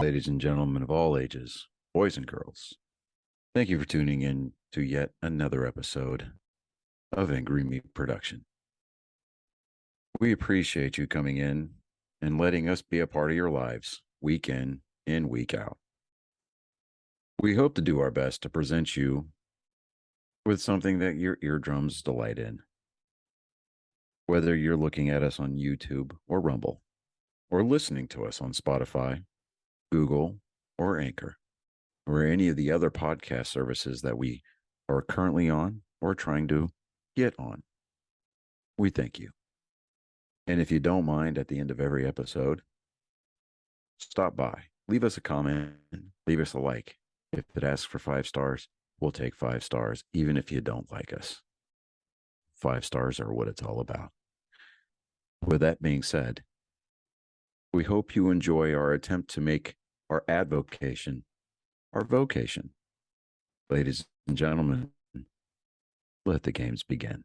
ladies and gentlemen of all ages, boys and girls. Thank you for tuning in to yet another episode of Angry Meat Production. We appreciate you coming in and letting us be a part of your lives week in and week out. We hope to do our best to present you with something that your eardrums delight in. Whether you're looking at us on YouTube or Rumble, or listening to us on Spotify, Google, or Anchor, or any of the other podcast services that we are currently on or trying to get on. We thank you. And if you don't mind, at the end of every episode, stop by, leave us a comment, leave us a like. If it asks for 5 stars, we'll take 5 stars, even if you don't like us. 5 stars are what it's all about. With that being said, we hope you enjoy our attempt to make our advocation our vocation. Ladies and gentlemen, let the games begin.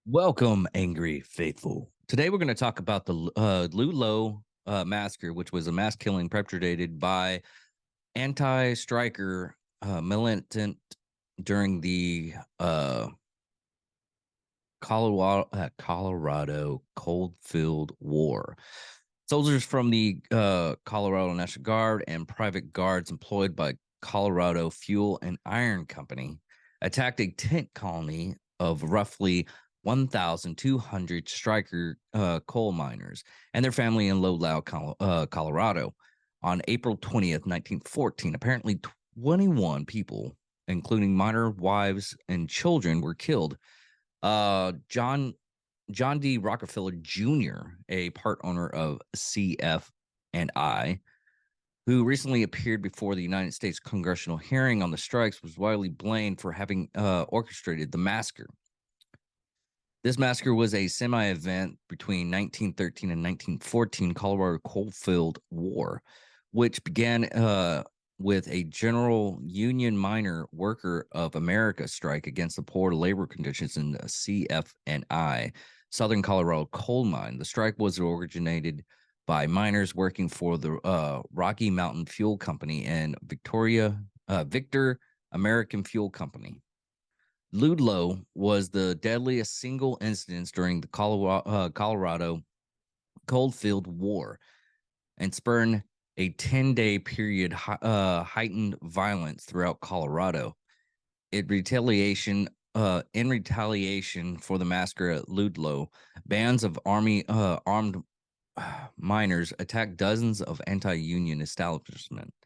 Welcome, Angry Faithful. Today we're going to talk about the Ludlow Massacre, which was a mass killing perpetrated by anti-striker militant during the Colorado Coldfield War. Soldiers from the Colorado National Guard and private guards employed by Colorado Fuel and Iron Company attacked a tent colony of roughly 1,200 striker coal miners and their family in Ludlow, Colorado on April 20th, 1914. Apparently 21 people, including minor wives and children, were killed. John D. Rockefeller Jr., a part owner of CF&I, who recently appeared before the United States congressional hearing on the strikes, was widely blamed for having orchestrated the massacre. This massacre was a semi-event between 1913 and 1914 Colorado Coalfield War, which began with a general Union Miner Worker of America strike against the poor labor conditions in the CF&I, Southern Colorado coal mine. The strike was originated by miners working for the Rocky Mountain Fuel Company and Victor American Fuel Company. Ludlow was the deadliest single incident during the Colorado Coalfield War and spurred a 10-day period heightened violence throughout Colorado. In retaliation for the massacre at Ludlow, bands of armed miners attacked dozens of anti-union establishments,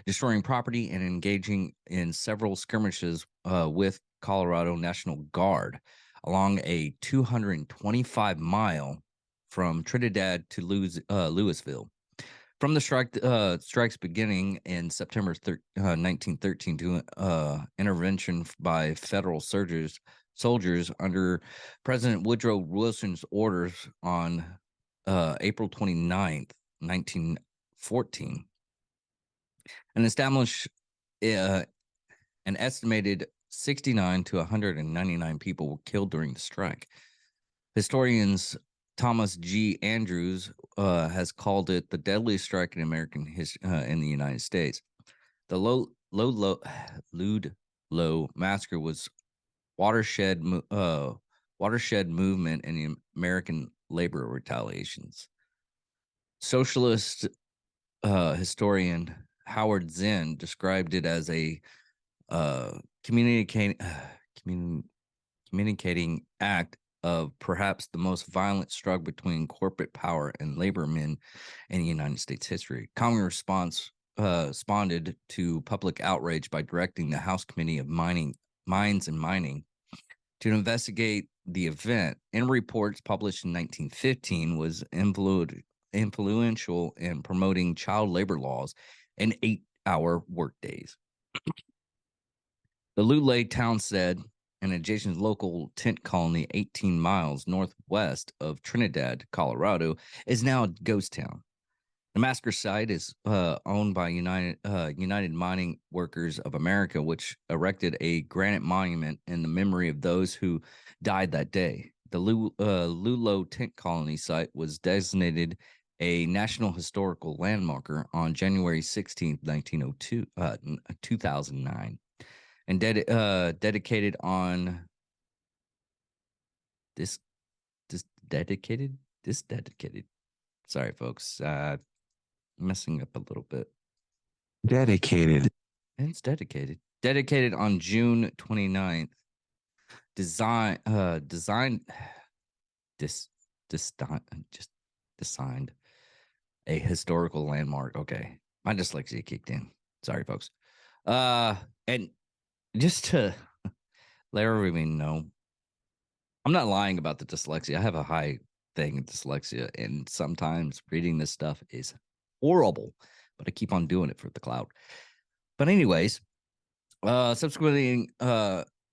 destroying property and engaging in several skirmishes with Colorado National Guard along a 225-mile from Trinidad to Louisville. From the strikes beginning in September 1913 to intervention by federal soldiers under President Woodrow Wilson's orders on April 29th, 1914, and established an estimated 69 to 199 people were killed during the strike. Historians Thomas G. Andrews has called it the deadliest strike in American history in the United States. The Ludlow Massacre was watershed movement in the American labor retaliations. Socialist historian Howard Zinn described it as a communicating act of perhaps the most violent struggle between corporate power and labor men in the United States history. Congress responded to public outrage by directing the House Committee of Mines and Mining to investigate the event. In reports published in 1915 was influential in promoting child labor laws and 8-hour workdays. The Ludlow town said an adjacent local tent colony 18 miles northwest of Trinidad, Colorado, is now a ghost town. The massacre site is owned by United Mining Workers of America, which erected a granite monument in the memory of those who died that day. The Ludlow tent colony site was designated a National Historical Landmarker on January 16th, 2009, and dedicated on this dedicated. Sorry, folks. Messing up a little bit. Dedicated. And it's dedicated. Dedicated on June 29th. Designed designed a historical landmark. Okay. My dyslexia kicked in. Sorry, folks. And just to let everyone know, I'm not lying about the dyslexia. I have a high thing of dyslexia, and sometimes reading this stuff is horrible, but I keep on doing it for the cloud. But anyways, subsequently,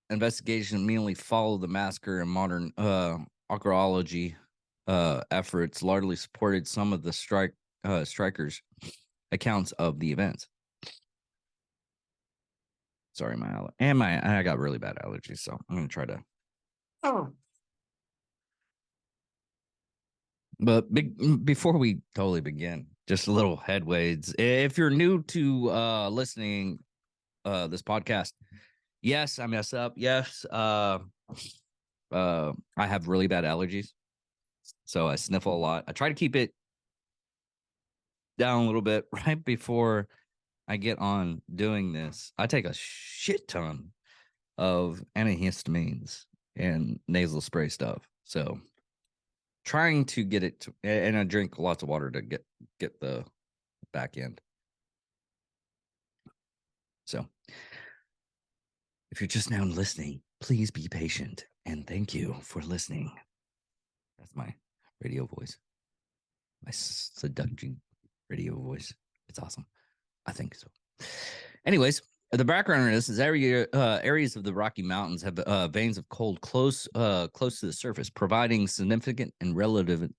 investigation immediately followed the massacre, and modern archaeology efforts largely supported some of the strikers' accounts of the events. Sorry, I got really bad allergies, so I'm gonna try to. Oh. But before we totally begin, just a little headways. If you're new to listening this podcast, yes, I mess up. Yes, I have really bad allergies, so I sniffle a lot. I try to keep it down a little bit right before I get on doing this. I take a shit ton of antihistamines and nasal spray stuff. So trying to get it to, and I drink lots of water to get the back end. So if you're just now listening, please be patient and thank you for listening. That's my radio voice. My seductive radio voice. It's awesome. I think so. Anyways, the background on this is areas of the Rocky Mountains have veins of coal close to the surface, providing significant and relative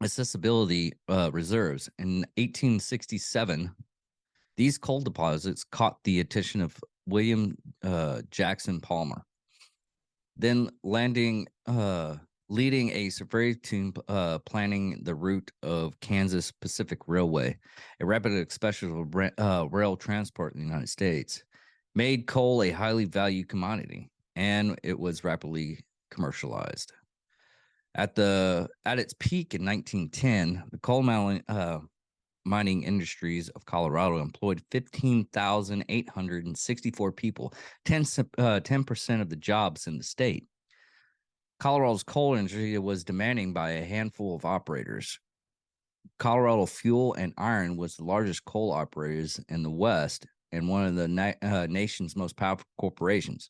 accessibility reserves. In 1867, these coal deposits caught the attention of William Jackson Palmer, then leading a survey team planning the route of Kansas Pacific Railway, a rapid special rail transport in the United States, made coal a highly valued commodity, and it was rapidly commercialized. At its peak in 1910, the coal mining industries of Colorado employed 15,864 people, 10% of the jobs in the state. Colorado's coal industry was demanding by a handful of operators. Colorado Fuel and Iron was the largest coal operators in the West and one of the nation's most powerful corporations.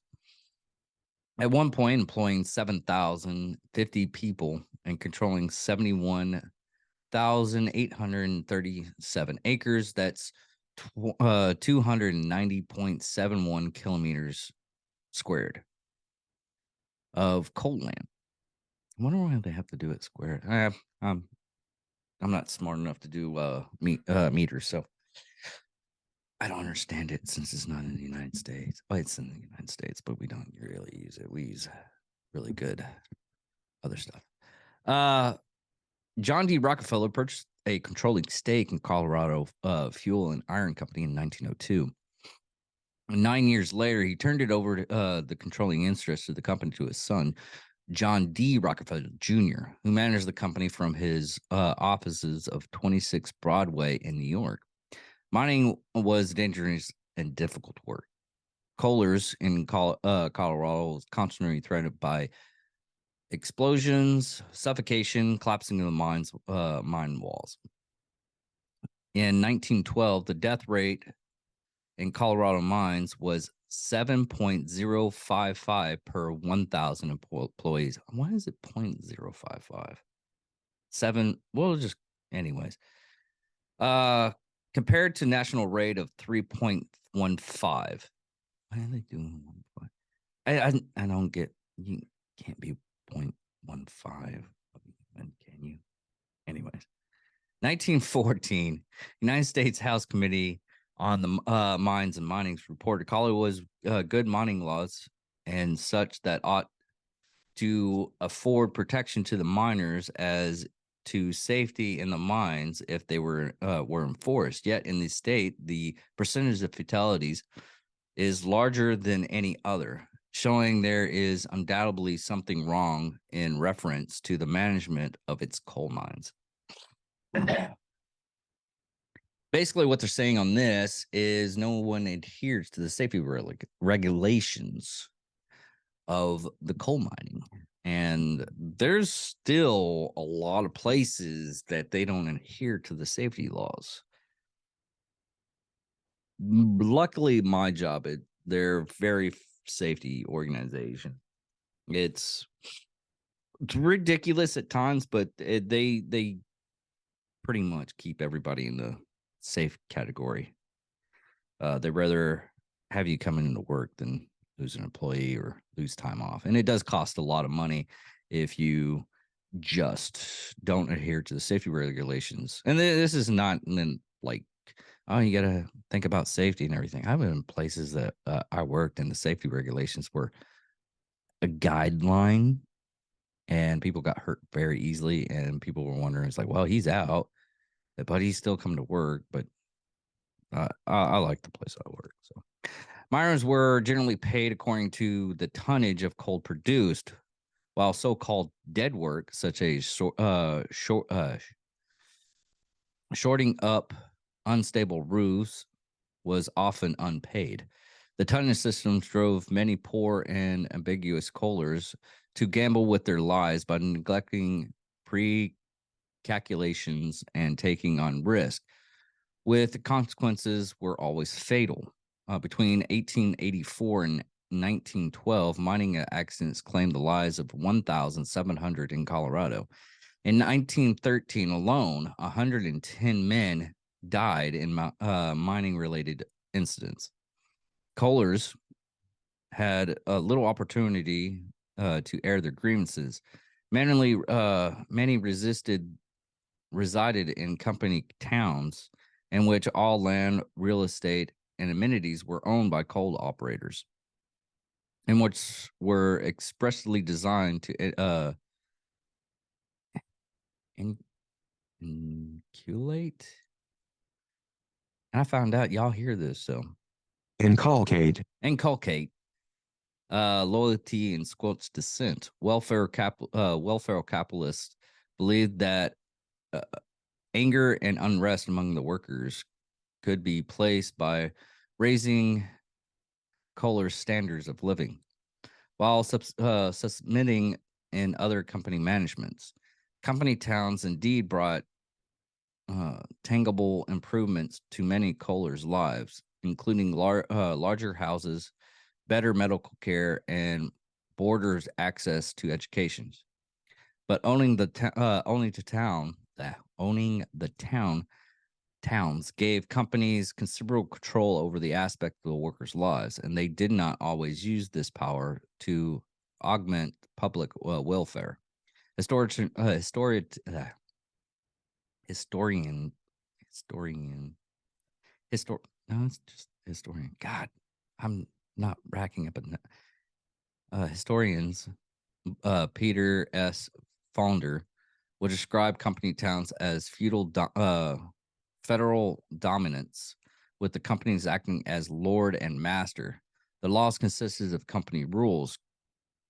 At one point, employing 7,050 people and controlling 71,837 acres, that's 290.71 kilometers squared of coal land. I wonder why they have to do it squared. I'm not smart enough to do meters, so I don't understand it since it's not in the United States. Oh, it's in the United States, but we don't really use it. We use really good other stuff. John D. Rockefeller purchased a controlling stake in Colorado Fuel and Iron Company in 1902. 9 years later, he turned it over to the controlling interest of the company to his son, John D. Rockefeller Jr., who managed the company from his offices of 26 Broadway in New York. Mining was dangerous and difficult work. Coalers in Colorado was constantly threatened by explosions, suffocation, collapsing of the mine walls. In 1912, the death rate in Colorado mines was 7.055 per 1,000 employees. Why is it 0.055? 7, well, just anyways. Compared to national rate of 3.15. Why are they doing 1.5? I don't get, you can't be 0.15, can you? Anyways, 1914, United States House Committee on the Mines and Minings reported Colorado was good mining laws and such that ought to afford protection to the miners as to safety in the mines if they were enforced. Yet in the state, the percentage of fatalities is larger than any other, showing there is undoubtedly something wrong in reference to the management of its coal mines. Basically, what they're saying on this is no one adheres to the safety regulations of the coal mining. And there's still a lot of places that they don't adhere to the safety laws. Luckily, my job, they're very safety organization. It's ridiculous at times, but they pretty much keep everybody in the safe category. They'd rather have you come into work than lose an employee or lose time off. And it does cost a lot of money if you just don't adhere to the safety regulations. And this is not like, oh, you got to think about safety and everything. I've been in places that I worked and the safety regulations were a guideline and people got hurt very easily. And people were wondering, it's like, well, he's out, but he's still coming to work. But I like the place I work. So miners were generally paid according to the tonnage of coal produced, while so-called dead work, such as shorting up unstable roofs, was often unpaid. The tonnage systems drove many poor and ambiguous coalers to gamble with their lives by neglecting pre-calculations and taking on risk, with the consequences were always fatal. Between 1884 and 1912, mining accidents claimed the lives of 1,700 in Colorado. In 1913 alone, 110 men died in mining-related incidents. Coalers had little opportunity to air their grievances. Many resided in company towns in which all land, real estate, and amenities were owned by coal operators, and which were expressly designed to inculcate. And I found out y'all hear this, so Inculcate. Loyalty and squelch dissent. Welfare capitalists believed that anger and unrest among the workers could be placed by raising coalers' standards of living, while submitting in other company managements. Company towns indeed brought tangible improvements to many coalers' lives, including larger houses, better medical care, and borders access to education. But owning the towns gave companies considerable control over the aspect of the workers' lives, and they did not always use this power to augment public welfare. Historian. No, it's just historian. God, I'm not racking up. Historians, Peter S. Faunder, would describe company towns as federal dominance, with the companies acting as lord and master. The laws consisted of company rules.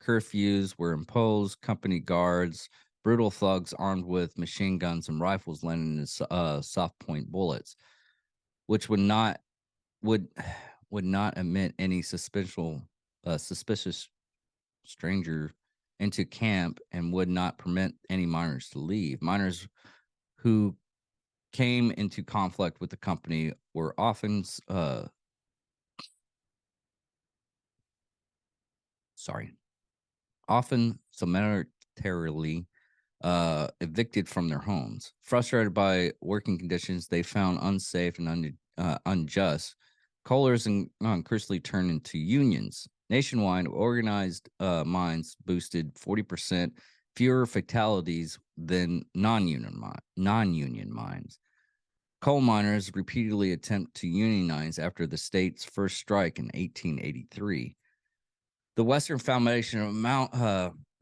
Curfews were imposed. Company guards, brutal thugs armed with machine guns and rifles, landing in soft point bullets, which would not admit any suspicious stranger into camp and would not permit any miners to leave. Miners who came into conflict with the company were often summarily evicted from their homes. Frustrated by working conditions they found unsafe and unjust, coalers increasingly turned into unions. Nationwide, organized mines boosted 40% fewer fatalities than non-union mines. Coal miners repeatedly attempt to unionize after the state's first strike in 1883. The Western Foundation of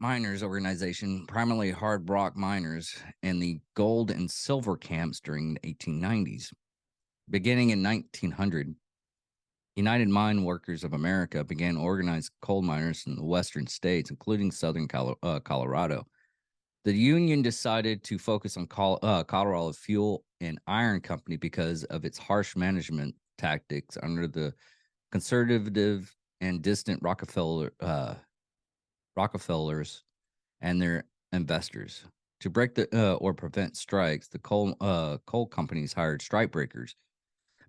miners organization, primarily hard rock miners, in the gold and silver camps during the 1890s. Beginning in 1900, United Mine Workers of America began organized coal miners in the western states, including southern Colorado. The union decided to focus on Colorado Fuel and Iron Company because of its harsh management tactics under the conservative and distant Rockefellers and their investors. To break the or prevent strikes, the coal companies hired strikebreakers,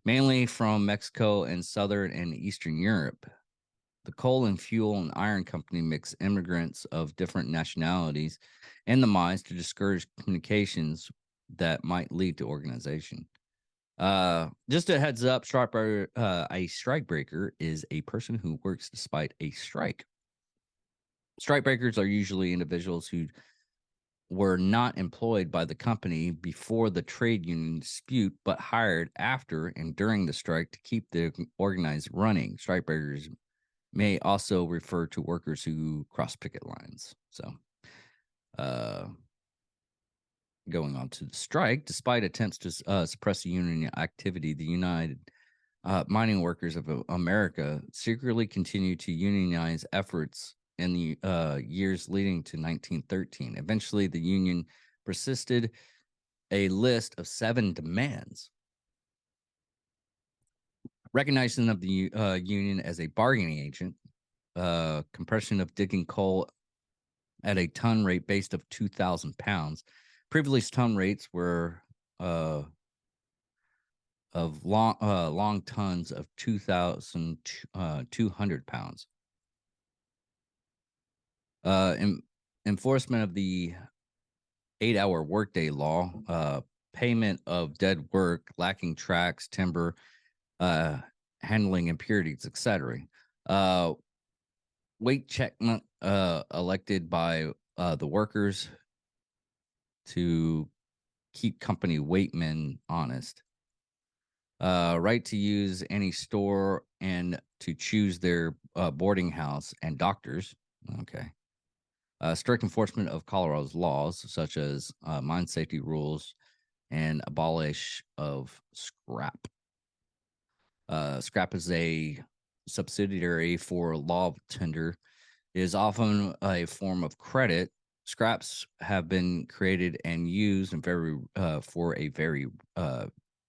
mainly from Mexico and southern and eastern Europe. The coal and fuel and iron company mixed immigrants of different nationalities in the mines to discourage communications that might lead to organization. Just a heads up, a strikebreaker is a person who works despite a strike. Strikebreakers are usually individuals who were not employed by the company before the trade union dispute, but hired after and during the strike to keep the organized running. Strikebreakers may also refer to workers who cross picket lines. So, going on to the strike, despite attempts to suppress the union activity, the United Mining Workers of America secretly continued to unionize efforts in the years leading to 1913. Eventually, the union persisted a list of 7 demands. Recognition of the union as a bargaining agent, compression of digging coal at a ton rate based of 2,000 pounds. Previous ton rates were of long tons of 2,200 pounds. Enforcement of the 8-hour workday law, payment of dead work, lacking tracks, timber, handling impurities, etc. Weight checkment elected by the workers to keep company weightmen honest. Right to use any store and to choose their boarding house and doctors. Okay. Strict enforcement of Colorado's laws, such as mine safety rules and abolish of scrap. Scrap is a subsidiary for law of tender. It is often a form of credit. Scraps have been created and used for a very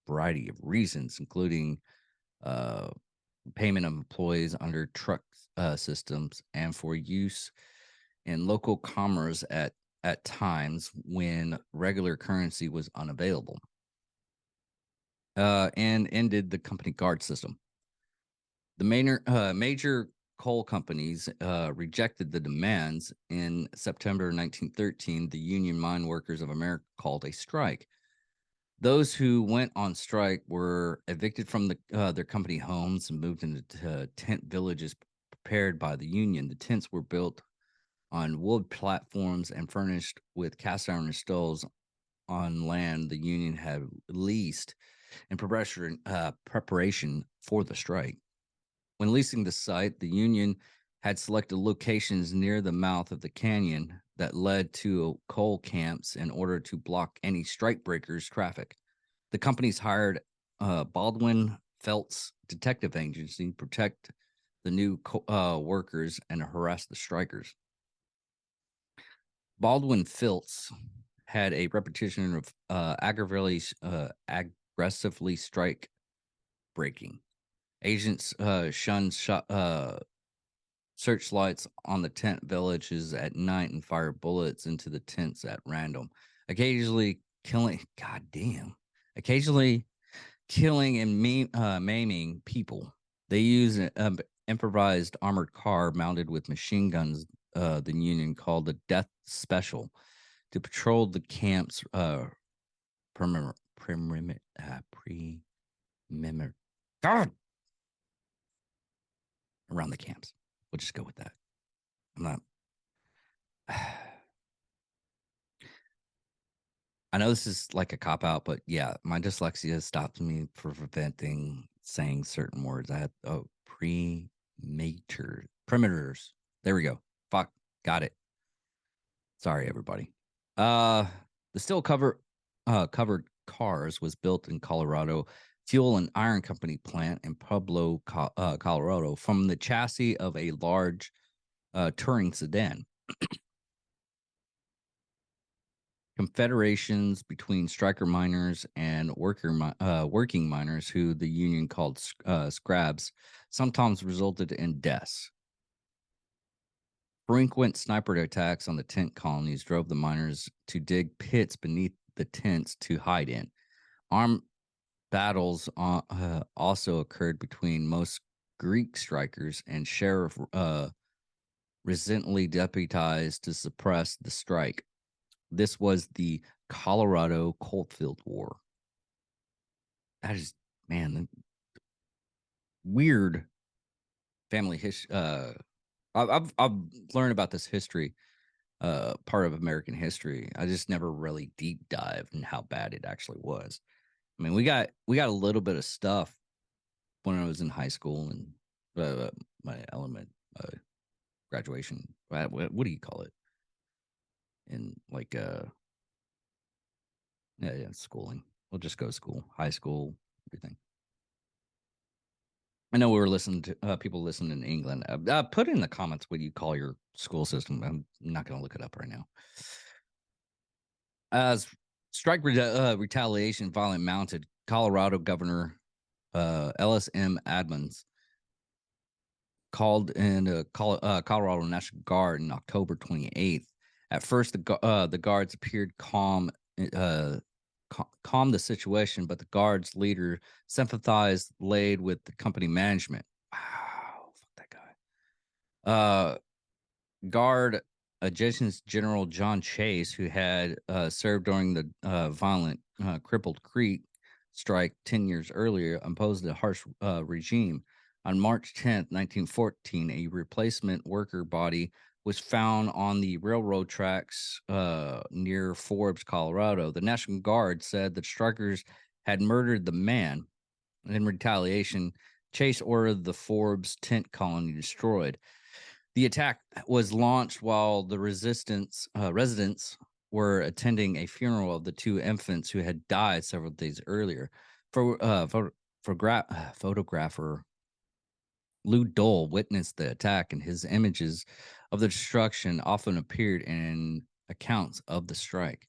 variety of reasons, including payment of employees under truck systems and for use in local commerce at times when regular currency was unavailable, and ended the company guard system. The major coal companies rejected the demands. In September 1913, the Union Mine Workers of America called a strike. Those who went on strike were evicted from their company homes and moved into tent villages prepared by the union. The tents were built on wood platforms and furnished with cast iron stoves on land the union had leased in preparation for the strike. When leasing the site, the union had selected locations near the mouth of the canyon that led to coal camps in order to block any strikebreakers' traffic. The companies hired Baldwin Felts Detective Agency to protect the new workers and harass the strikers. Baldwin Felts had a reputation of aggressively strike breaking. Agents shunned searchlights on the tent villages at night and fired bullets into the tents at random, occasionally killing and maiming people. They used an improvised armored car mounted with machine guns, the Union called the Death Special, to patrol the camps around the camps. We'll just go with that. I'm not. I know this is like a cop out, but yeah, my dyslexia stopped me from preventing saying certain words. I had perimeters. There we go. Fuck, got it. Sorry, everybody. The still covered cars was built in Colorado Fuel and Iron Company plant in Pueblo, Colorado, from the chassis of a large touring sedan. Confederations between striker miners and working miners, who the union called scrabs, sometimes resulted in deaths. Frequent sniper attacks on the tent colonies drove the miners to dig pits beneath the tents to hide in. Armed battles also occurred between most Greek strikers and sheriff recently deputized to suppress the strike. This was the Colorado Coalfield War. That is, man, weird family history. I've learned about this history, part of American history. I just never really deep dived in how bad it actually was. I mean, we got a little bit of stuff when I was in high school and my graduation. What do you call it? In like yeah, schooling. We'll just go to school, high school, everything. I know we were listening to people listening in England. Put in the comments what you call your school system. I'm not going to look it up right now. As strike retaliation violent mounted, Colorado Governor L.S.M. Adams called in Colorado National Guard on October 28th. At first, the guards appeared calm the situation, but the guards leader sympathized laid with the company management. Wow, fuck that guy. Guard Adjutant General John Chase, who had served during the violent Crippled Creek strike 10 years earlier, imposed a harsh regime. On March 10th, 1914, a replacement worker body was found on the railroad tracks near Forbes, Colorado. The National Guard said that strikers had murdered the man. In retaliation, Chase ordered the Forbes tent colony destroyed. The attack was launched while the residents were attending a funeral of the two infants who had died several days earlier. Photographer Lou Dole witnessed the attack, and his images of the destruction often appeared in accounts of the strike.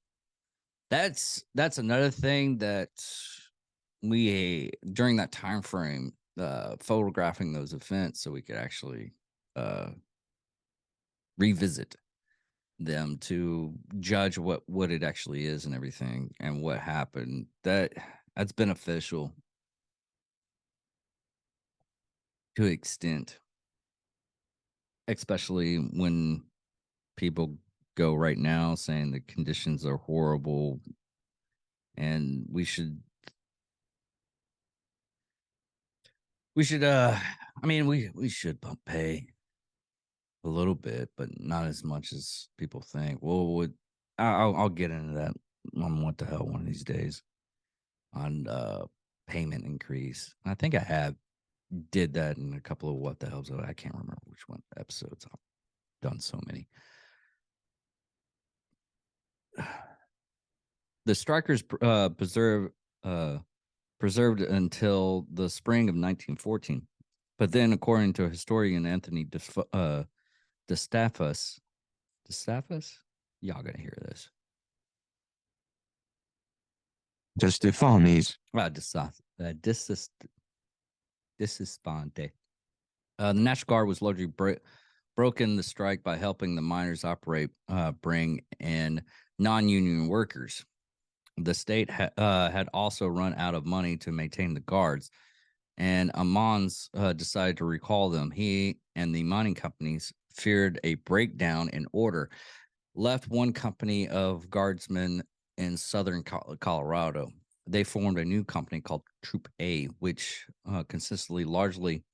That's another thing that we during that time frame, photographing those events so we could actually revisit them to judge what it actually is and everything and what happened. That's beneficial to an extent, especially when people go right now saying the conditions are horrible and we should we should bump pay a little bit, but not as much as people think. Well, I'll get into that on What the Hell one of these days on payment increase. I think I have did that in a couple of What the Hells. I can't remember which one episodes. I've done so many. The strikers preserved until the spring of 1914, but then, according to historian Anthony DeStaffas, y'all gonna hear this. DeStefani's. Desespante. The National Guard was largely broken the strike by helping the miners bring in non-union workers. The state had also run out of money to maintain the guards, and Ammons decided to recall them. He and the mining companies feared a breakdown in order, left one company of guardsmen in southern Colorado. They formed a new company called Troop A, which consisted largely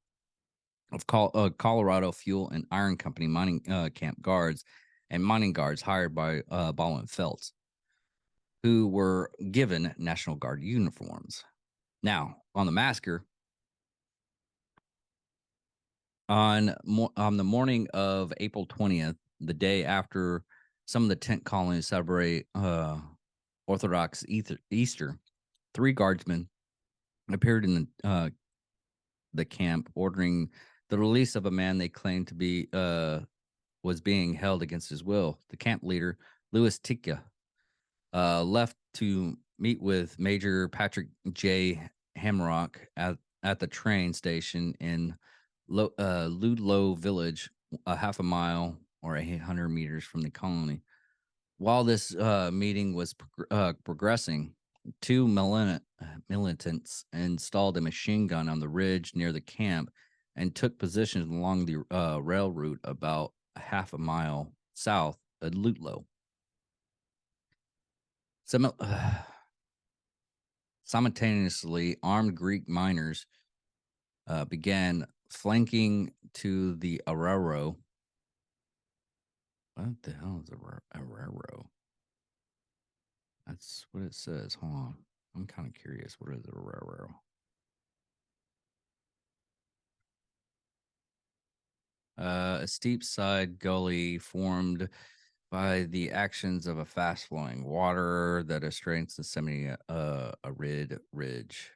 of Colorado Fuel and Iron Company mining camp guards and mining guards hired by Ball and Felts, who were given National Guard uniforms. Now, on the massacre, on the morning of April 20th, the day after Some of the tent colonies celebrate Orthodox Easter. 3 guardsmen appeared in the camp, ordering the release of a man they claimed to be was being held against his will. The camp leader, Louis Tika, left to meet with Major Patrick J. Hamrock at the train station in Ludlow Village, a half a mile or 800 meters from the colony. While this meeting was progressing, 2 militants installed a machine gun on the ridge near the camp and took positions along the rail route about a half a mile south of Ludlow. Simultaneously, armed Greek miners began flanking to the Araro. What the hell is Araro? That's what it says. Hold on. I'm kind of curious. What is Araro? A steep side gully formed by the actions of a fast-flowing water that strains the semi-arid ridge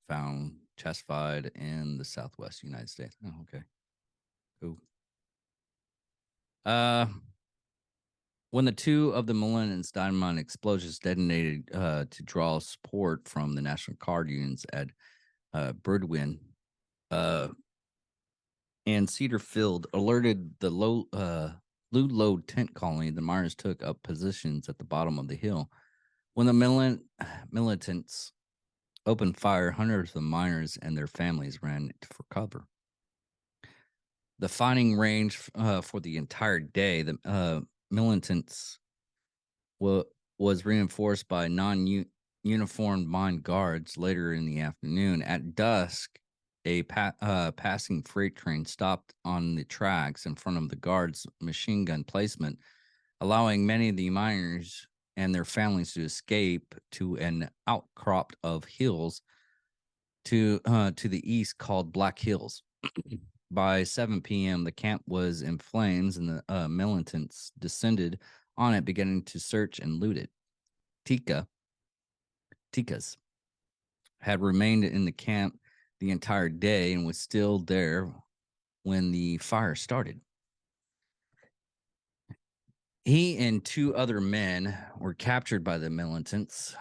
found justified in the southwest United States. Oh, okay. Cool. When the 2 of the Millennium's dynamite explosions detonated to draw support from the National Guard units at Birdwin and Cedar Field, alerted the Ludlow tent colony, the miners took up positions at the bottom of the hill. When the militants opened fire, hundreds of the miners and their families ran for cover. The fighting ranged for the entire day. The militants was reinforced by non-uniformed mine guards later in the afternoon. At dusk, a passing freight train stopped on the tracks in front of the guards' machine gun placement, allowing many of the miners and their families to escape to an outcrop of hills to the east called Black Hills. By 7 p.m., the camp was in flames, and the militants descended on it, beginning to search and loot it. Tikas had remained in the camp the entire day and was still there when the fire started. He and 2 other men were captured by the militants.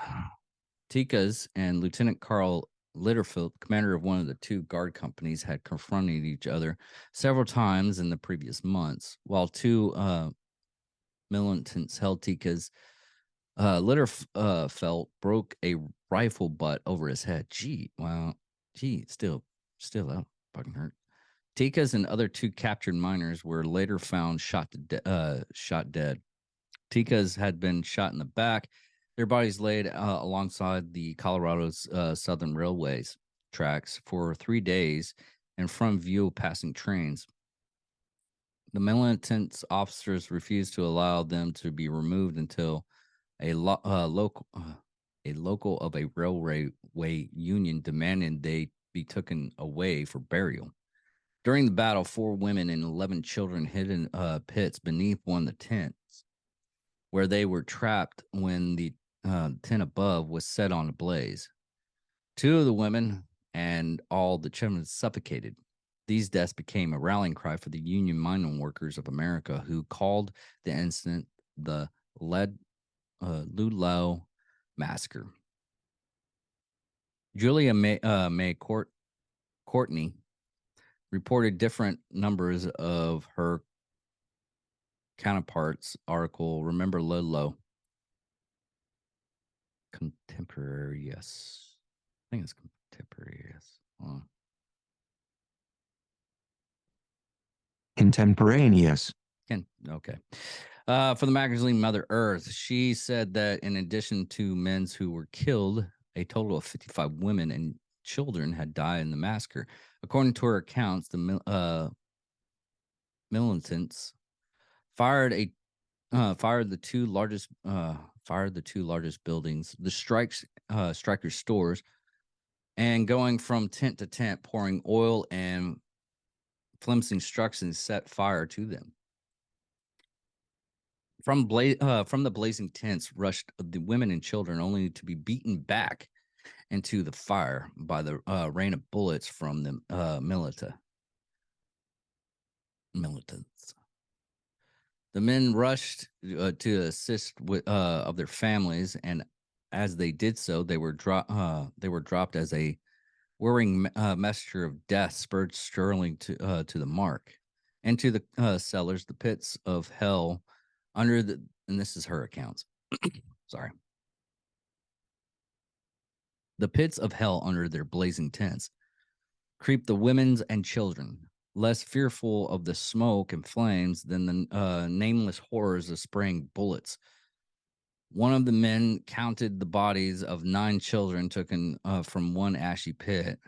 Tikas and Lieutenant Carl Litterfield, commander of one of the 2 guard companies, had confronted each other several times in the previous months. While 2 militants held Tikas, Litterfeld broke a rifle butt over his head. Still that fucking hurt. Tikas and other 2 captured miners were later found shot dead. Tikas had been shot in the back. Their bodies laid alongside the Colorado's Southern Railways tracks for 3 days in front of view of passing trains. The militants officers refused to allow them to be removed until a local of a railway union demanded they be taken away for burial. During the battle, 4 women and 11 children hid in pits beneath one of the tents, where they were trapped when the tent above was set on ablaze. 2 of the women and all the children suffocated. These deaths became a rallying cry for the Union Mining Workers of America, who called the incident the Ludlow Massacre. Julia May Courtney reported different numbers of her counterparts' article, Remember Ludlow. Contemporary, yes. I think it's contemporary, yes. Contemporaneous. Okay. For the magazine Mother Earth, she said that in addition to men who were killed, a total of 55 women and children had died in the massacre. According to her accounts, the militants fired the two largest buildings, the strikers' stores, and going from tent to tent, pouring oil and flimsy instructions, set fire to them. From the blazing tents rushed the women and children, only to be beaten back into the fire by the rain of bullets from the militants. The men rushed to assist with of their families, and as they did so, they were dropped as a whirring messenger of death spurred Sterling to the mark, and to the cellars, the pits of hell under the. And this is her accounts. Sorry. The pits of hell under their blazing tents creep the women's and children, less fearful of the smoke and flames than the nameless horrors of spraying bullets. One of the men counted the bodies of 9 children taken from one ashy pit.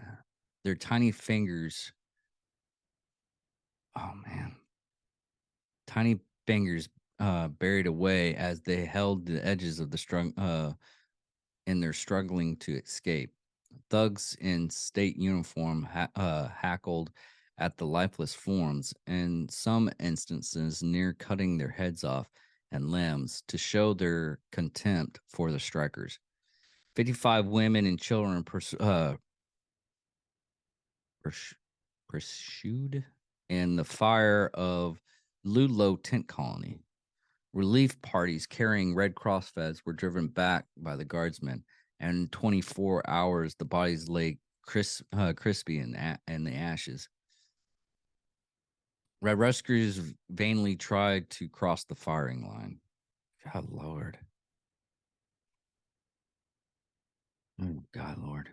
Their tiny fingers, oh man, tiny fingers buried away as they held the edges of the in their struggling to escape. Thugs in state uniform hackled at the lifeless forms, in some instances near cutting their heads off and limbs to show their contempt for the strikers. 55 women and children pursued in the fire of Ludlow tent colony. Relief parties carrying Red Cross feds were driven back by the guardsmen, and in 24 hours, the bodies lay crispy in the ashes. Red rescuers vainly tried to cross the firing line. God, Lord. Oh, God, Lord.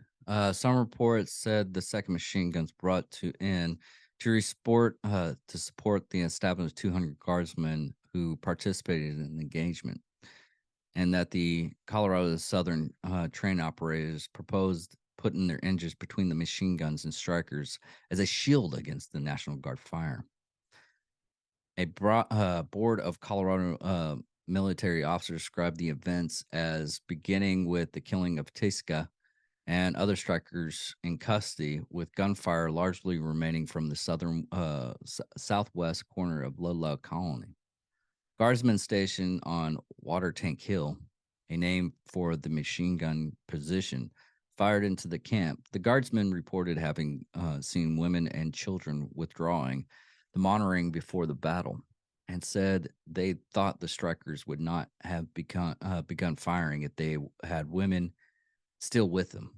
Some reports said the second machine guns brought in to support the established 200 guardsmen who participated in the engagement, and that the Colorado Southern train operators proposed putting their engines between the machine guns and strikers as a shield against the National Guard fire. A board of Colorado military officers described the events as beginning with the killing of Tisca and other strikers in custody, with gunfire largely remaining from the southwest corner of Ludlow Colony. Guardsmen stationed on Water Tank Hill, a name for the machine gun position, fired into the camp. The guardsmen reported having seen women and children withdrawing the monitoring before the battle, and said they thought the strikers would not have begun firing if they had women still with them.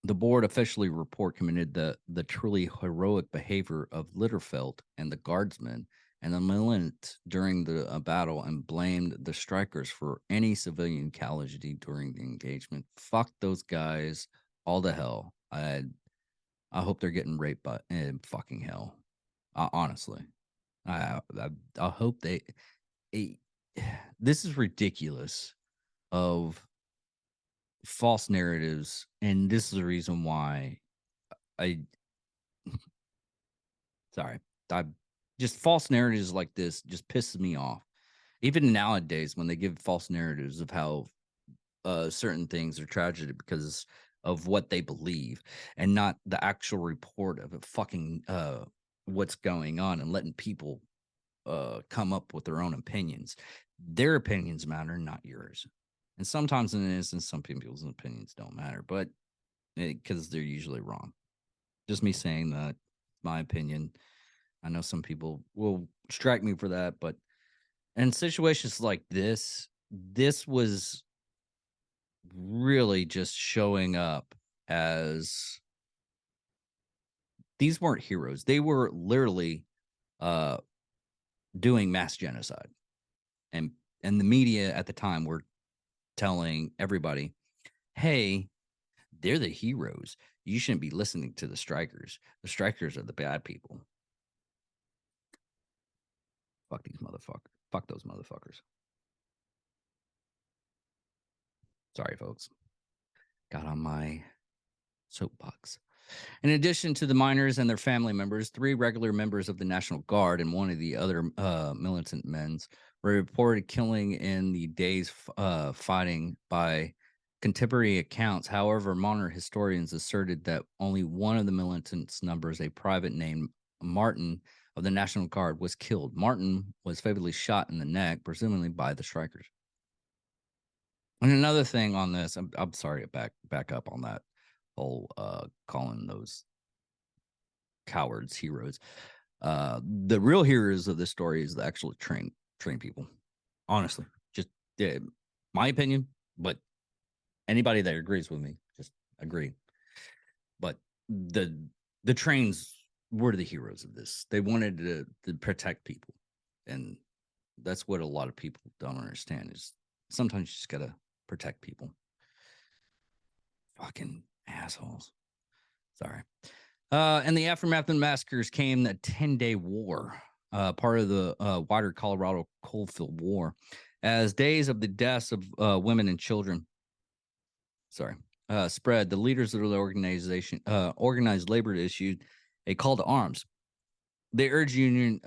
The board officially commended the truly heroic behavior of Litterfelt and the guardsmen and the militant during the battle, and blamed the strikers for any civilian casualty during the engagement. Fuck those guys all to hell. I hope they're getting raped in fucking hell. Honestly, I hope they. This is ridiculous. Of false narratives, and this is the reason why I sorry, I just false narratives like this just pisses me off. Even nowadays, when they give false narratives of how certain things are tragedy because of what they believe, and not the actual report of it fucking what's going on, and letting people come up with their own opinions. Their opinions matter, not yours. And sometimes in an instance, some people's opinions don't matter, but because they're usually wrong. Just me saying that, my opinion. I know some people will strike me for that, but in situations like this was really just showing up as these weren't heroes. They were literally doing mass genocide. And the media at the time were telling everybody, hey, they're the heroes. You shouldn't be listening to the strikers. The strikers are the bad people. Fuck these motherfuckers. Fuck those motherfuckers. Sorry, folks. Got on my soapbox. In addition to the miners and their family members, 3 regular members of the National Guard and one of the other militant men were reported killing in the day's fighting by contemporary accounts. However, modern historians asserted that only one of the militants numbers, a private named Martin of the National Guard was killed. Martin was fatally shot in the neck, presumably by the strikers. And another thing on this, I'm sorry to back up on that whole calling those cowards heroes. The real heroes of this story is the actual train people. Honestly, just my opinion, but anybody that agrees with me, just agree. But the trains were the heroes of this. They wanted to protect people, and that's what a lot of people don't understand is sometimes you just gotta protect people. Fucking assholes. Sorry. In the aftermath of the massacres came the 10-day war, part of the wider Colorado Coalfield War, as days of the deaths of women and children spread. The leaders of the organization, organized labor, issued a call to arms. They urged union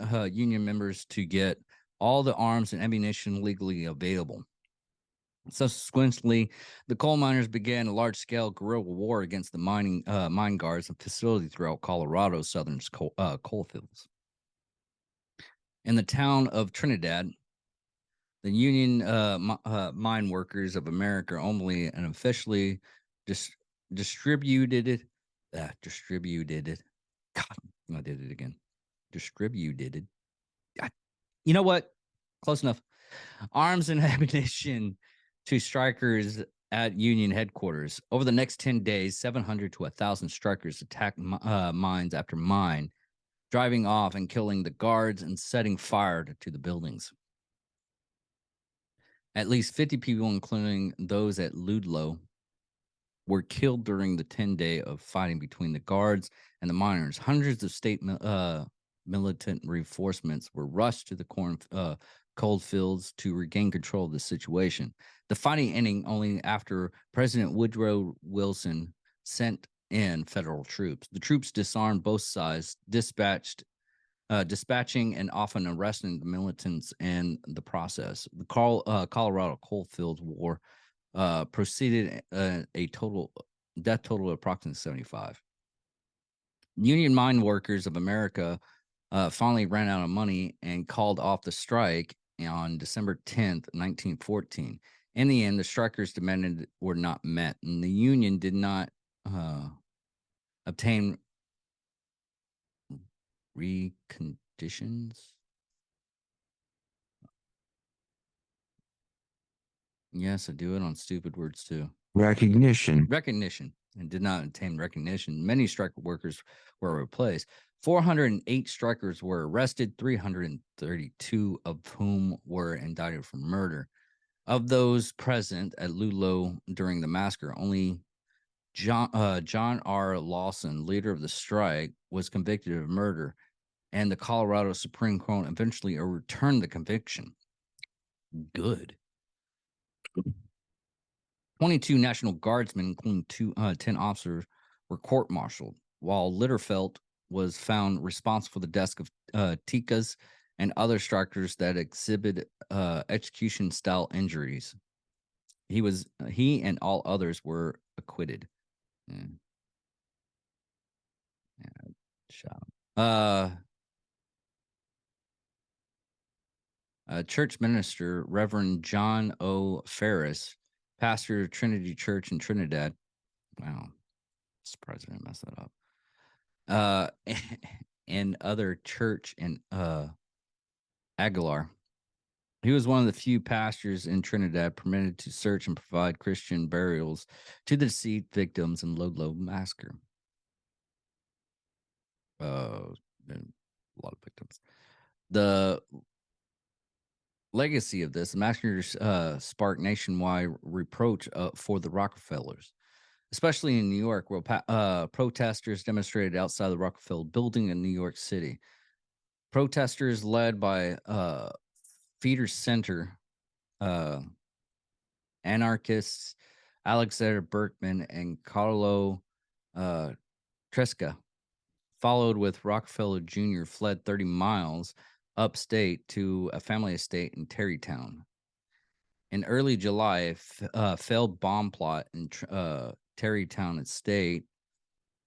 members to get all the arms and ammunition legally available. Subsequently, the coal miners began a large-scale guerrilla war against the mine guards and facilities throughout Colorado's southern coal fields. In the town of Trinidad, the Union Mine Workers of America only and officially distributed it. God, I did it again. Distributed it. God, you know what? Close enough. Arms and ammunition to strikers at Union headquarters. Over the next 10 days, 700 to 1,000 strikers attacked mines after mine, driving off and killing the guards and setting fire to the buildings. At least 50 people, including those at Ludlow, were killed during the 10-day of fighting between the guards and the miners. Hundreds of state militant reinforcements were rushed to the coal fields to regain control of the situation. The fighting ending only after President Woodrow Wilson sent in federal troops. The troops disarmed both sides, dispatching and often arresting the militants in the process. The Colorado Coalfield War proceeded a death total of approximately 75. Union Mine Workers of America finally ran out of money and called off the strike on December 10th, 1914. In the end, the strikers' demanded were not met, and the union did not obtain reconditions. Yes, I do it on stupid words too. Recognition. And did not obtain recognition. Many striker workers were replaced. 408 strikers were arrested, 332 of whom were indicted for murder. Of those present at Ludlow during the massacre, only John R. Lawson, leader of the strike, was convicted of murder, and the Colorado Supreme Court eventually overturned the conviction. Good. 22 National Guardsmen, including 10 officers, were court-martialed, while Litterfelt was found responsible for the deaths of Tikas and other strikers that exhibit execution-style injuries. He and all others were acquitted. Shot him. Church minister Reverend John O. Ferris, pastor of Trinity Church in Trinidad. Wow, surprised I didn't mess that up. And other church in Aguilar. He was one of the few pastors in Trinidad permitted to search and provide Christian burials to the deceased victims in Ludlow Massacre. A lot of victims. The legacy of this massacres sparked nationwide reproach for the Rockefellers, especially in New York, where protesters demonstrated outside the Rockefeller building in New York City. Protesters led by Feeder Center anarchists Alexander Berkman and Carlo Tresca, followed with Rockefeller Jr., fled 30 miles upstate to a family estate in Tarrytown. In early July, a failed bomb plot in Tarrytown Estate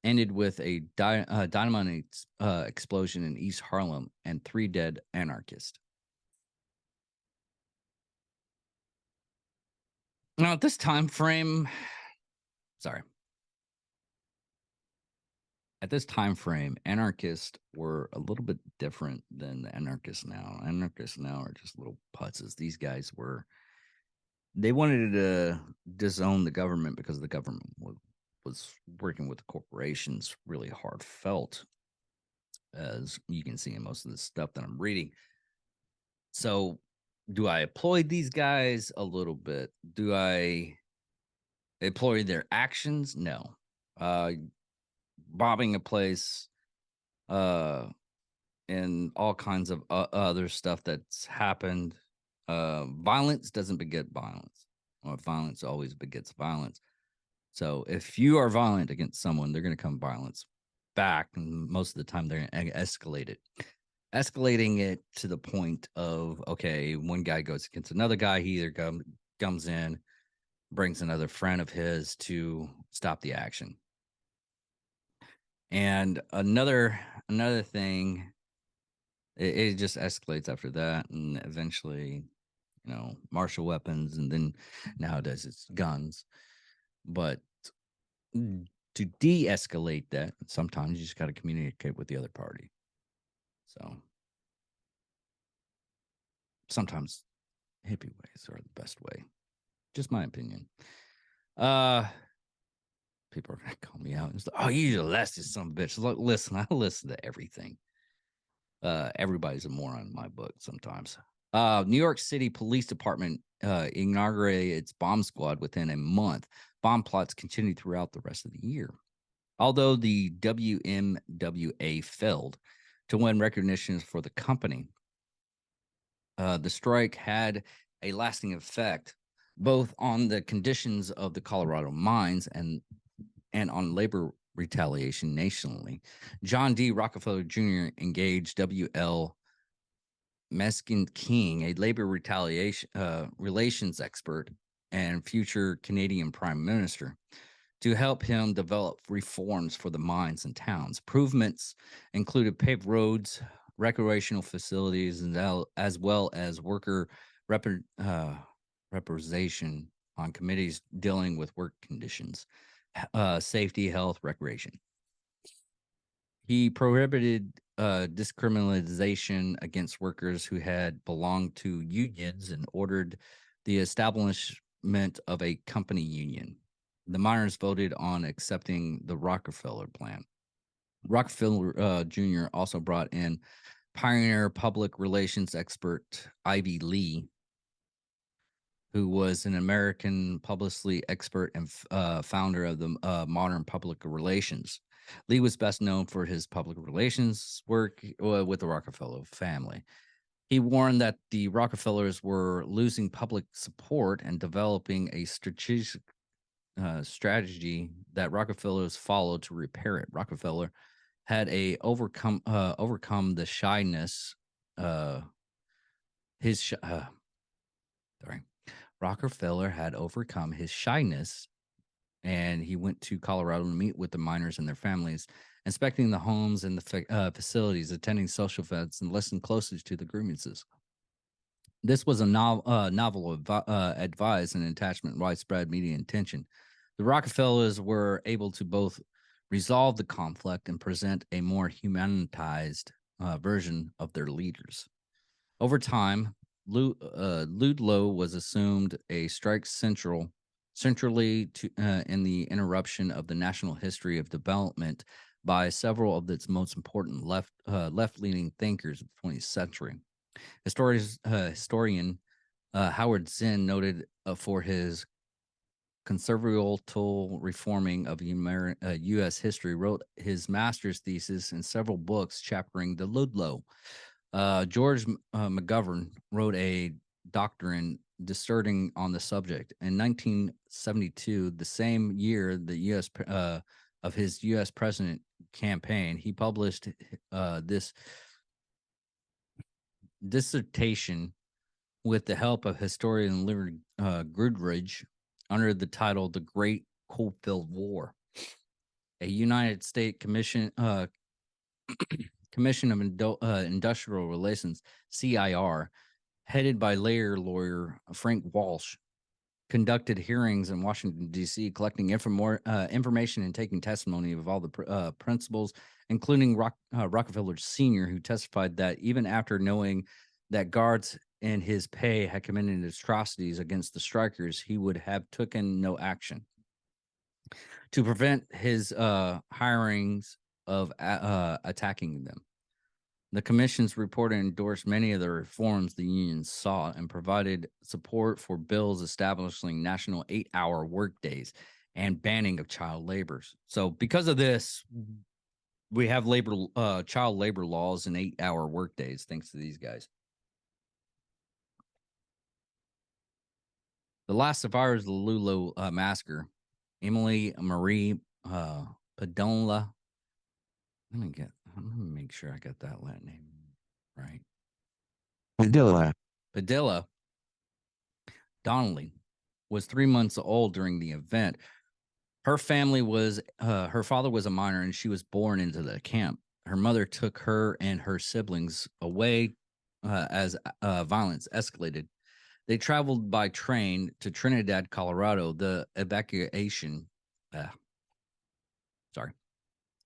ended with a dynamite explosion in East Harlem and 3 dead anarchists. Now, at this time frame, anarchists were a little bit different than the anarchists now. Anarchists now are just little putzes. These guys they wanted to disown the government because the government was working with the corporations really hard felt, as you can see in most of the stuff that I'm reading. So, do I applaud these guys a little bit? Do I applaud their actions? No. Bombing a place, and all kinds of other stuff that's happened. Violence doesn't beget violence, or violence always begets violence. So if you are violent against someone, they're going to come violence back, and most of the time they're going to escalate it. Escalating it to the point of, okay, one guy goes against another guy, he either comes in, brings another friend of his to stop the action. And another thing, it just escalates after that, and eventually, martial weapons, and then nowadays it's guns. But to de-escalate that, sometimes you just got to communicate with the other party. So sometimes hippie ways are the best way. Just my opinion. People are gonna call me out and say, "Oh, you're the leftist son of a bitch." Look, listen, I listen to everything. Everybody's a moron in my book sometimes. New York City Police Department inaugurated its bomb squad within a month. Bomb plots continued throughout the rest of the year. Although the WMWA failed to win recognition for the company, the strike had a lasting effect both on the conditions of the Colorado mines and on labor retaliation nationally. John D. Rockefeller Jr. engaged W.L. Meskin King, a labor relations expert and future Canadian Prime Minister, to help him develop reforms for the mines and towns. Improvements included paved roads, recreational facilities, and as well as worker representation on committees dealing with work conditions, safety, health, recreation. He prohibited discrimination against workers who had belonged to unions and ordered the establishment of a company union. The miners voted on accepting the Rockefeller plan. Rockefeller Jr. also brought in pioneer public relations expert Ivy Lee, who was an American publicity expert and founder of the modern public relations. Lee was best known for his public relations work with the Rockefeller family. He warned that the Rockefellers were losing public support and developing a strategic strategy that Rockefellers followed to repair it. Rockefeller had overcome the shyness. Rockefeller had overcome his shyness, and he went to Colorado to meet with the miners and their families, inspecting the homes and the facilities, attending social events, and listening closely to the grievances. This was a novel advice and attachment widespread media attention. The Rockefellers were able to both resolve the conflict and present a more humanized version of their leaders. Over time, Ludlow was assumed a strike centrally to in the interruption of the national history of development by several of its most important left-leaning thinkers of the 20th century. Historian Howard Zinn noted for his conservative reforming of U.S. history, wrote his master's thesis and several books chaperoning the Ludlow. George McGovern wrote a doctrine disserting on the subject. In 1972, the same year the U.S. Of his U.S. president campaign, he published this dissertation with the help of historian Leonard Goodridge under the title "The Great Coalfield War." a United States Commission of Industrial Relations, CIR, headed by labor lawyer Frank Walsh, conducted hearings in Washington, D.C., collecting information and taking testimony of all the principals, including Rockefeller Sr., who testified that even after knowing that guards in his pay had committed atrocities against the strikers, he would have taken no action. To prevent his hirings of attacking them. The commission's report endorsed many of the reforms the unions sought and provided support for bills establishing national 8-hour workdays and banning of child labor. So because of this, we have child labor laws and 8-hour workdays thanks to these guys. The last survivors of the Ludlow Massacre, Emily Marie Padilla. Let me make sure I got that Latin name right. Padilla Donnelly was 3 months old during the event. Her father was a miner and she was born into the camp. Her mother took her and her siblings away as violence escalated. They traveled by train to Trinidad, Colorado. The evacuation,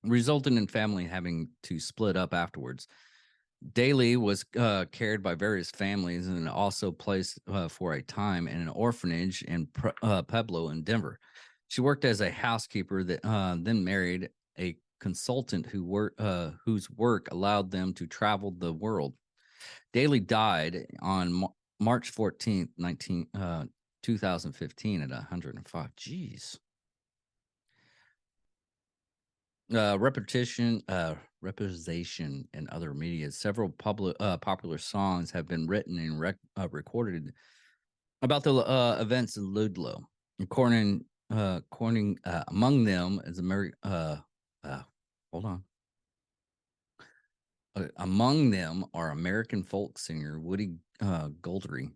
resulted in family having to split up afterwards. Daly was cared by various families and also placed for a time in an orphanage in Pueblo in Denver. She worked as a housekeeper, then married a consultant whose work allowed them to travel the world. Daly died on March 14th, 2015 at 105. Jeez. Reputation, and other media. Several popular songs have been written and recorded about the events in Ludlow. According among them is among them are American folk singer Woody Guthrie,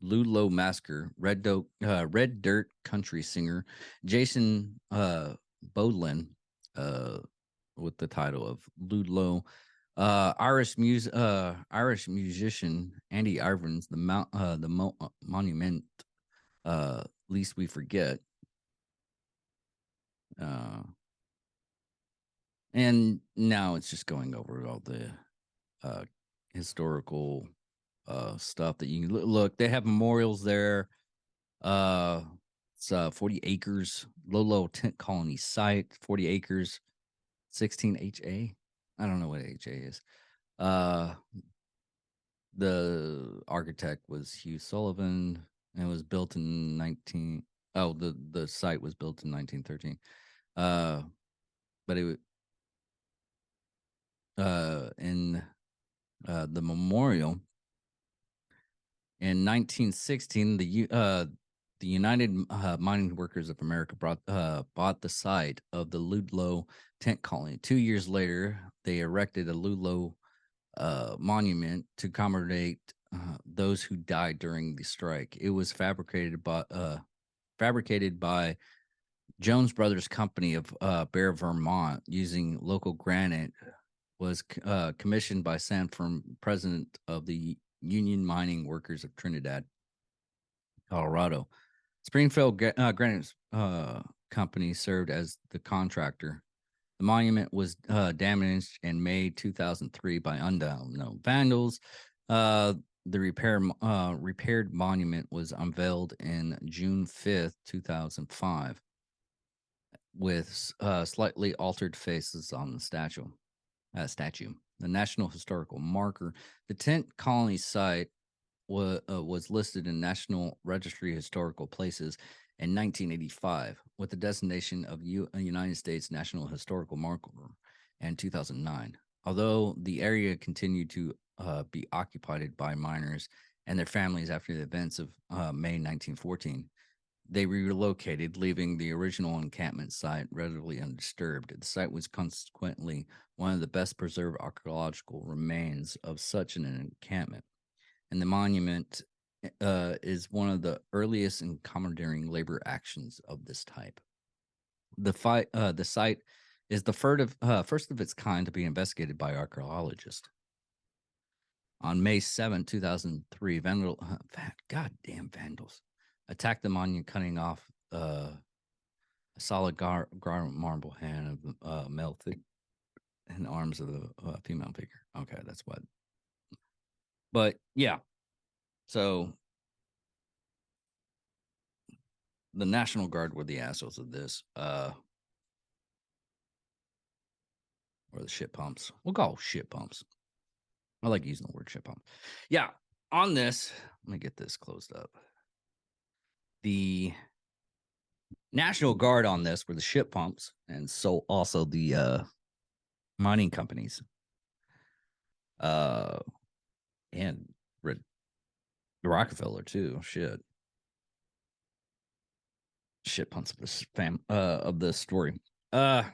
Ludlow Massacre, Red Dirt country singer Jason Bodlin, with the title of Ludlow, Irish musician Andy Irvins, the monument, least we forget, and now it's just going over all the historical stuff that you can look. They have memorials there. It's 40 acres, Ludlow tent colony site, 40 acres, 16 HA. I don't know what HA is. The architect was Hugh Sullivan, and it was built in the site was built in 1913. But it in the memorial in 1916, the United Mining Workers of America bought the site of the Ludlow tent colony. 2 years later, they erected a Ludlow monument to commemorate those who died during the strike. It was fabricated by Jones Brothers Company of Bear, Vermont, using local granite. Was commissioned by Sanford, president of the Union Mining Workers of Trinidad, Colorado. Springfield Granite Company served as the contractor. The monument was damaged in May 2003 by unknown vandals. The repaired monument was unveiled in June 5th, 2005, with slightly altered faces on the statue. The National Historical Marker. The tent colony site was listed in National Registry of Historical Places in 1985 with the designation of United States National Historical Marker in 2009. Although the area continued to be occupied by miners and their families after the events of May 1914, they relocated, leaving the original encampment site relatively undisturbed. The site was consequently one of the best preserved archaeological remains of such an encampment. And the monument is one of the earliest in commandeering labor actions of this type. The site is the first of its kind to be investigated by archaeologists. On May 7, 2003, goddamn vandals attacked the monument, cutting off a solid garment marble hand of male figure and arms of a female figure. Okay, that's what. But yeah, so the National Guard were the assholes of this. Or the shit pumps. We'll call shit pumps. I like using the word shit pump. Yeah. On this, let me get this closed up. The National Guard on this were the ship pumps, and so also the mining companies. And Rockefeller too. Shit pumps of this of this story. And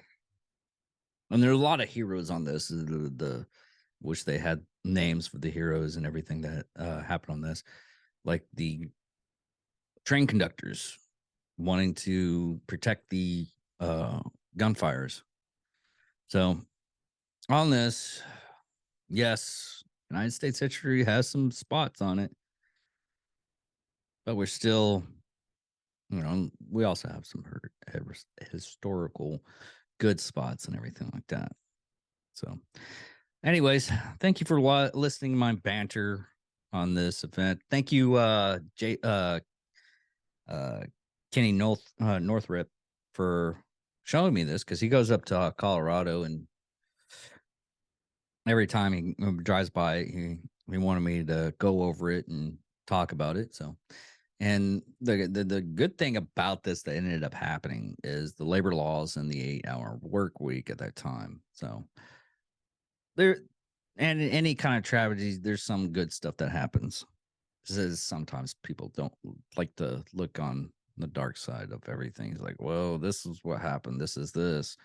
there are a lot of heroes on this. The wish they had names for the heroes and everything that happened on this, like the train conductors wanting to protect the gunfires. So on this, yes, United States history has some spots on it, but we're still, we also have some historical good spots and everything like that. So anyways, thank you for listening to my banter on this event. Thank you, Kenny Northrop, for showing me this, because he goes up to Colorado, and every time he drives by, he wanted me to go over it and talk about it. So, and the good thing about this that ended up happening is the labor laws and the 8-hour work week at that time. So there, and in any kind of tragedy, there's some good stuff that happens. Because sometimes people don't like to look on the dark side of everything. It's like, well, this is what happened. This is this.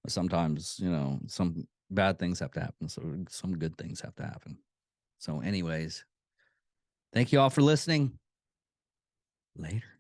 But sometimes, some bad things have to happen. So some good things have to happen. So anyways, thank you all for listening. Later.